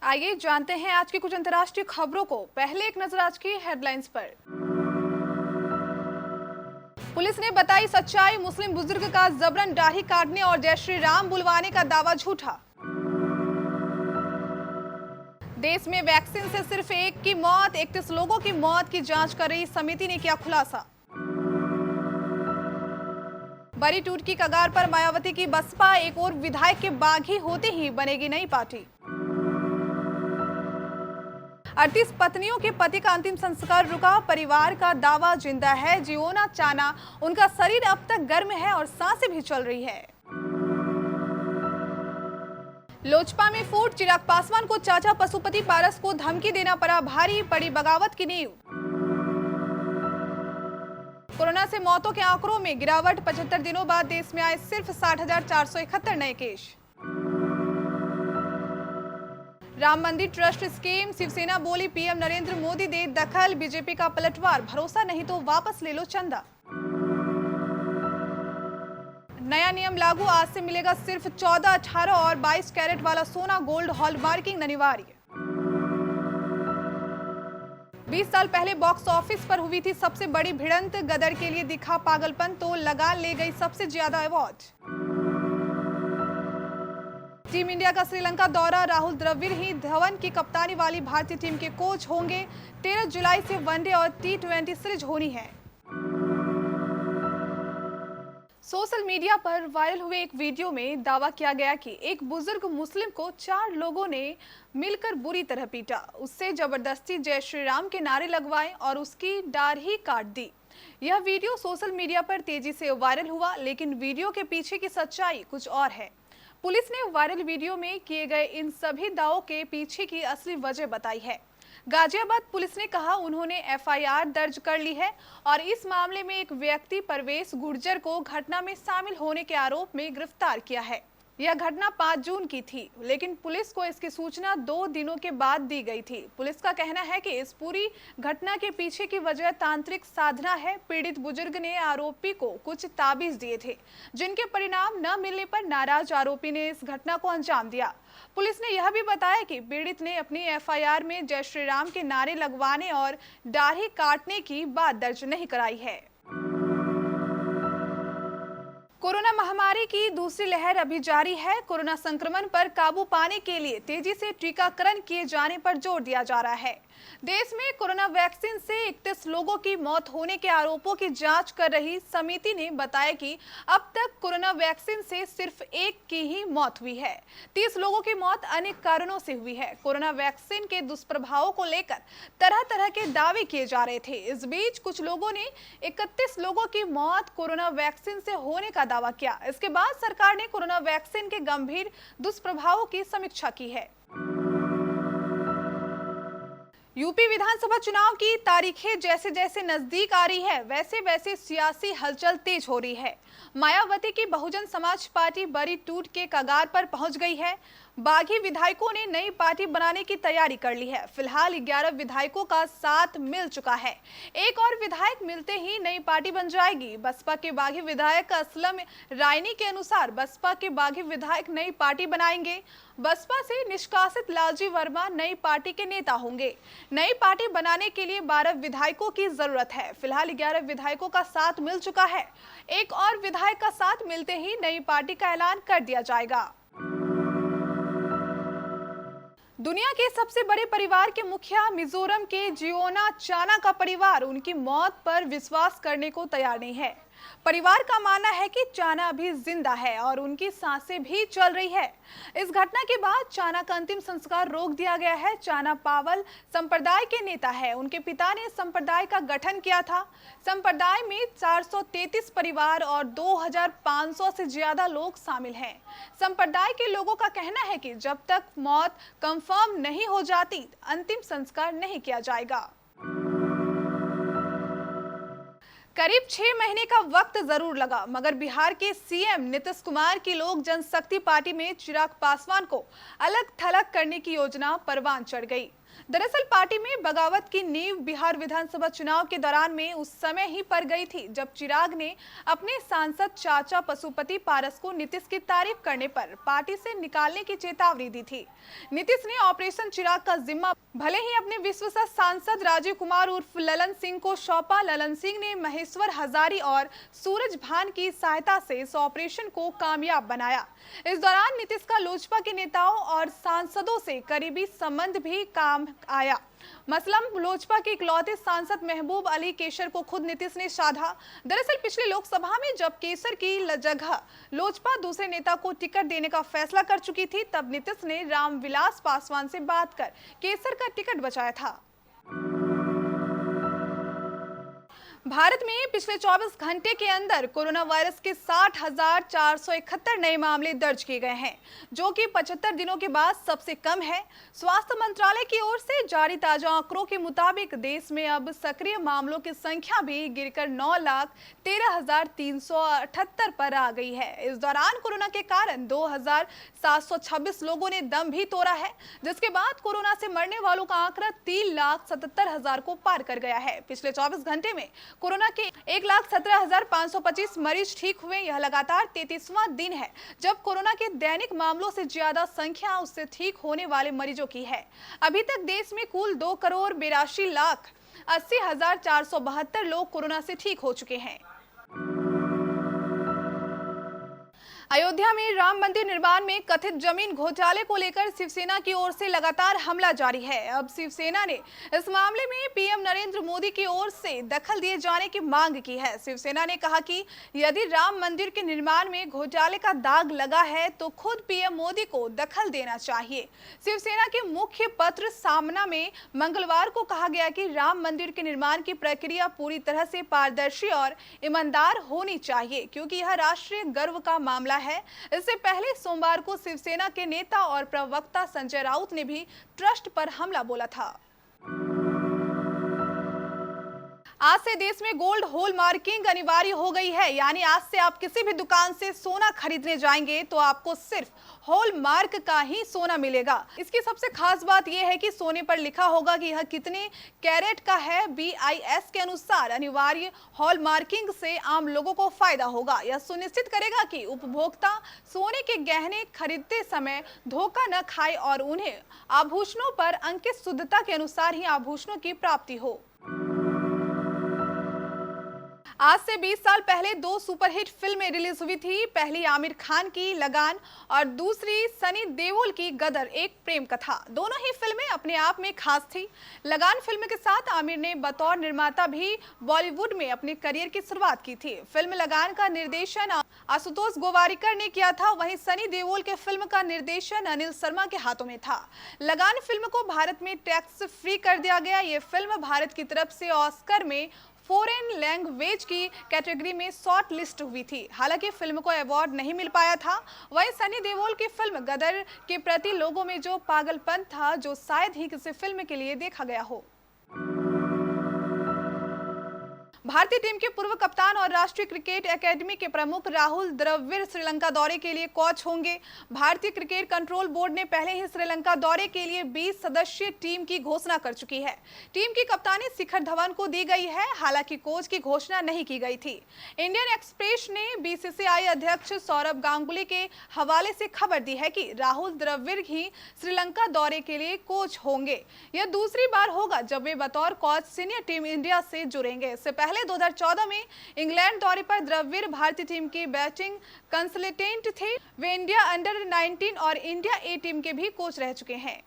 आइए जानते हैं आज की कुछ अंतर्राष्ट्रीय खबरों को। पहले एक नजर आज की हेडलाइंस पर। पुलिस ने बताई सच्चाई, मुस्लिम बुजुर्ग का जबरन दाढ़ी काटने और जय श्री राम बुलवाने का दावा झूठा। देश में वैक्सीन से सिर्फ एक की मौत, 31 लोगों की मौत की जांच कर रही समिति ने किया खुलासा। बड़ी टूट की कगार पर मायावती की बसपा, एक और विधायक के बागी होते ही बनेगी नई पार्टी। 38 पत्नियों के पति का अंतिम संस्कार रुका, परिवार का दावा जिंदा है, जियोना चाना, उनका शरीर अब तक गर्म है और सांसें भी चल रही है। लोजपा में फूट, चिराग पासवान को चाचा पशुपति पारस को धमकी देना पड़ा भारी, पड़ी बगावत की नींव। कोरोना से मौतों के आंकड़ों में गिरावट, 75 दिनों बाद देश में आए सिर्फ 60,471 नए केस। राम मंदिर ट्रस्ट स्कीम, शिवसेना बोली पीएम नरेंद्र मोदी दे दखल, बीजेपी का पलटवार, भरोसा नहीं तो वापस ले लो चंदा। नया नियम लागू, आज से मिलेगा सिर्फ 14, 18 और 22 कैरेट वाला सोना गोल्ड हॉलमार्किंग अनिवार्य। 20 साल पहले बॉक्स ऑफिस पर हुई थी सबसे बड़ी भिड़ंत, गदर के लिए दिखा पागलपन तो लगा ले गई सबसे ज्यादा अवार्ड। टीम इंडिया का श्रीलंका दौरा, राहुल द्रविड़ ही धवन की कप्तानी वाली भारतीय टीम के कोच होंगे। 13 जुलाई से वनडे और T20 सीरीज होनी है। सोशल मीडिया पर वायरल हुए एक वीडियो में दावा किया गया कि एक बुजुर्ग मुस्लिम को 4 लोगों ने मिलकर बुरी तरह पीटा, उससे जबरदस्ती जय श्री राम के नारे लगवाए और उसकी दाढ़ी काट दी। यह वीडियो सोशल मीडिया पर तेजी से वायरल हुआ, लेकिन वीडियो के पीछे की सच्चाई कुछ और है। पुलिस ने वायरल वीडियो में किए गए इन सभी दावों के पीछे की असली वजह बताई है। गाजियाबाद पुलिस ने कहा उन्होंने FIR दर्ज कर ली है और इस मामले में एक व्यक्ति परवेश गुर्जर को घटना में शामिल होने के आरोप में गिरफ्तार किया है। यह घटना 5 जून की थी, लेकिन पुलिस को इसकी सूचना 2 दिनों के बाद दी गई थी। पुलिस का कहना है कि इस पूरी घटना के पीछे की वजह तांत्रिक साधना है। पीड़ित बुजुर्ग ने आरोपी को कुछ ताबीज दिए थे, जिनके परिणाम न मिलने पर नाराज आरोपी ने इस घटना को अंजाम दिया। पुलिस ने यह भी बताया कि पीड़ित ने अपनी FIR में जय श्री राम के नारे लगवाने और दाढ़ी काटने की बात दर्ज नहीं कराई है। कोरोना महामारी की दूसरी लहर अभी जारी है। कोरोना संक्रमण पर काबू पाने के लिए तेजी से टीकाकरण किए जाने पर जोर दिया जा रहा है। देश में कोरोना वैक्सीन से 31 लोगों की मौत होने के आरोपों की जांच कर रही समिति ने बताया कि अब तक कोरोना वैक्सीन से सिर्फ एक की ही मौत हुई है। 30 लोगों की मौत अनेक कारणों से हुई है। कोरोना वैक्सीन के दुष्प्रभावों को लेकर तरह तरह के दावे किए जा रहे थे। इस बीच कुछ लोगों ने 31 लोगों की मौत कोरोना वैक्सीन से होने का दावा किया। इसके बाद सरकार ने कोरोना वैक्सीन के गंभीर दुष्प्रभावों की समीक्षा की है। यूपी विधानसभा चुनाव की तारीखें जैसे जैसे नजदीक आ रही है, वैसे वैसे सियासी हलचल तेज हो रही है। मायावती की बहुजन समाज पार्टी बड़ी टूट के कगार पर पहुंच गई है। बागी विधायकों ने नई पार्टी बनाने की तैयारी कर ली है। फिलहाल 11 विधायकों का साथ मिल चुका है। एक और विधायक मिलते ही नई पार्टी बन जाएगी। बसपा के बागी विधायक असलम रायनी के अनुसार बसपा के बागी विधायक नई पार्टी बनाएंगे। बसपा से निष्कासित लालजी वर्मा नई पार्टी के नेता होंगे। नई पार्टी बनाने के लिए 12 विधायकों की जरूरत है। फिलहाल 11 विधायकों का साथ मिल चुका है। एक और विधायक का साथ मिलते ही नई पार्टी का ऐलान कर दिया जाएगा। दुनिया के सबसे बड़े परिवार के मुखिया मिजोरम के जियोना चाना का परिवार उनकी मौत पर विश्वास करने को तैयार नहीं है। परिवार का मानना है कि चाना अभी जिंदा है और उनकी सांसें भी चल रही है। इस घटना के बाद चाना का अंतिम संस्कार रोक दिया गया है। चाना पावल संप्रदाय के नेता है। उनके पिता ने संप्रदाय का गठन किया था। संप्रदाय में 433 परिवार और 2500 से ज्यादा लोग शामिल हैं। संप्रदाय के लोगों का कहना है कि जब तक मौत कंफर्म नहीं हो जाती, अंतिम संस्कार नहीं किया जाएगा। करीब 6 महीने का वक्त जरूर लगा, मगर बिहार के CM नीतीश कुमार की लोक जनशक्ति पार्टी में चिराग पासवान को अलग थलग करने की योजना परवान चढ़ गई। दरअसल पार्टी में बगावत की नींव बिहार विधानसभा चुनाव के दौरान में उस समय ही पड़ गई थी जब चिराग ने अपने सांसद चाचा पशुपति पारस को नीतीश की तारीफ करने पर पार्टी से निकालने की चेतावनी दी थी। नीतीश ने ऑपरेशन चिराग का जिम्मा भले ही अपने विश्वस्त सांसद राजीव कुमार उर्फ ललन सिंह को सौंपा। ललन सिंह ने महेश्वर हजारी और सूरज भान की सहायता से इस ऑपरेशन को कामयाब बनाया। इस दौरान नीतीश का लोजपा के नेताओं और सांसदों से करीबी संबंध भी काम आया। मसलन लोजपा के इकलौते सांसद महबूब अली केसर को खुद नीतीश ने साधा। दरअसल पिछली लोकसभा में जब केसर की जगह लोजपा दूसरे नेता को टिकट देने का फैसला कर चुकी थी, तब नीतीश ने रामविलास पासवान से बात कर केसर का टिकट बचाया था। भारत में पिछले 24 घंटे के अंदर कोरोना वायरस के 60,471 नए मामले दर्ज किए गए हैं, जो कि 75 दिनों के बाद सबसे कम है। स्वास्थ्य मंत्रालय की ओर से जारी ताजा आंकड़ों के मुताबिक देश में अब सक्रिय मामलों की संख्या भी गिरकर 9,13,378 पर आ गई है। इस दौरान कोरोना के कारण 2,726 लोगों ने दम भी तोड़ा है, जिसके बाद कोरोना से मरने वालों का आंकड़ा 3,77,000 को पार कर गया है। पिछले 24 घंटे में कोरोना के 1,17,525 मरीज ठीक हुए। यह लगातार 33वां दिन है जब कोरोना के दैनिक मामलों से ज्यादा संख्या उससे ठीक होने वाले मरीजों की है। अभी तक देश में कुल 2,82,80,472 लोग कोरोना से ठीक हो चुके हैं। अयोध्या में राम मंदिर निर्माण में कथित जमीन घोटाले को लेकर शिवसेना की ओर से लगातार हमला जारी है। अब शिवसेना ने इस मामले में पीएम नरेंद्र मोदी की ओर से दखल दिए जाने की मांग की है। शिवसेना ने कहा कि यदि राम मंदिर के निर्माण में घोटाले का दाग लगा है तो खुद पीएम मोदी को दखल देना चाहिए। शिवसेना के मुख्य पत्र सामना में मंगलवार को कहा गया कि राम मंदिर के निर्माण की प्रक्रिया पूरी तरह से पारदर्शी और ईमानदार होनी चाहिए, क्योंकि यह राष्ट्रीय गर्व का मामला है। इससे पहले सोमवार को शिवसेना के नेता और प्रवक्ता संजय राउत ने भी ट्रस्ट पर हमला बोला था। आज से देश में गोल्ड हॉल मार्किंग अनिवार्य हो गई है, यानी आज से आप किसी भी दुकान से सोना खरीदने जाएंगे तो आपको सिर्फ हॉल मार्क का ही सोना मिलेगा। इसकी सबसे खास बात यह है कि सोने पर लिखा होगा कि यह कितने कैरेट का है। BIS के अनुसार अनिवार्य हॉल मार्किंग से आम लोगों को फायदा होगा। यह सुनिश्चित करेगा कि उपभोक्ता सोने के गहने खरीदते समय धोखा न खाए और उन्हें आभूषणों पर अंकित शुद्धता के अनुसार ही आभूषणों की प्राप्ति हो। आज से 20 साल पहले दो सुपरहिट फिल्में रिलीज हुई थी। पहली आमिर खान की लगान और दूसरी सनी देओल की गदर, एक प्रेम कथा। दोनों ही फिल्में अपने आप में खास थी। लगान फिल्म के साथ आमिर ने बतौर निर्माता भी बॉलीवुड में अपने करियर की शुरुआत की थी। फिल्म लगान का निर्देशन आशुतोष गोवारिकर ने किया था, वहीं सनी देओल के फिल्म का निर्देशन अनिल शर्मा के हाथों में था। लगान फिल्म को भारत में टैक्स फ्री कर दिया गया। ये फिल्म भारत की तरफ से ऑस्कर में फॉरेन लैंग्वेज की कैटेगरी में शॉर्ट लिस्ट हुई थी। हालांकि फिल्म को अवार्ड नहीं मिल पाया था। वहीं सनी देओल की फिल्म गदर के प्रति लोगों में जो पागलपन था, जो शायद ही किसी फिल्म के लिए देखा गया हो। भारतीय टीम के पूर्व कप्तान और राष्ट्रीय क्रिकेट एकेडमी के प्रमुख राहुल द्रविड़ श्रीलंका दौरे के लिए कोच होंगे। भारतीय क्रिकेट कंट्रोल बोर्ड ने पहले ही श्रीलंका दौरे के लिए 20 सदस्यीय टीम की घोषणा कर चुकी है। टीम की कप्तानी शिखर धवन को दी गई है, हालांकि कोच की घोषणा नहीं की गई थी। इंडियन एक्सप्रेस ने BCCI अध्यक्ष सौरभ गांगुली के हवाले से खबर दी है कि राहुल द्रविड़ ही श्रीलंका दौरे के लिए कोच होंगे। यह दूसरी बार होगा जब वे बतौर कोच सीनियर टीम इंडिया से जुड़ेंगे। इससे पहले 2014 में इंग्लैंड दौरे पर द्रविड़ भारतीय टीम की बैटिंग कंसल्टेंट थे। वे इंडिया अंडर 19 और इंडिया A टीम के भी कोच रह चुके हैं।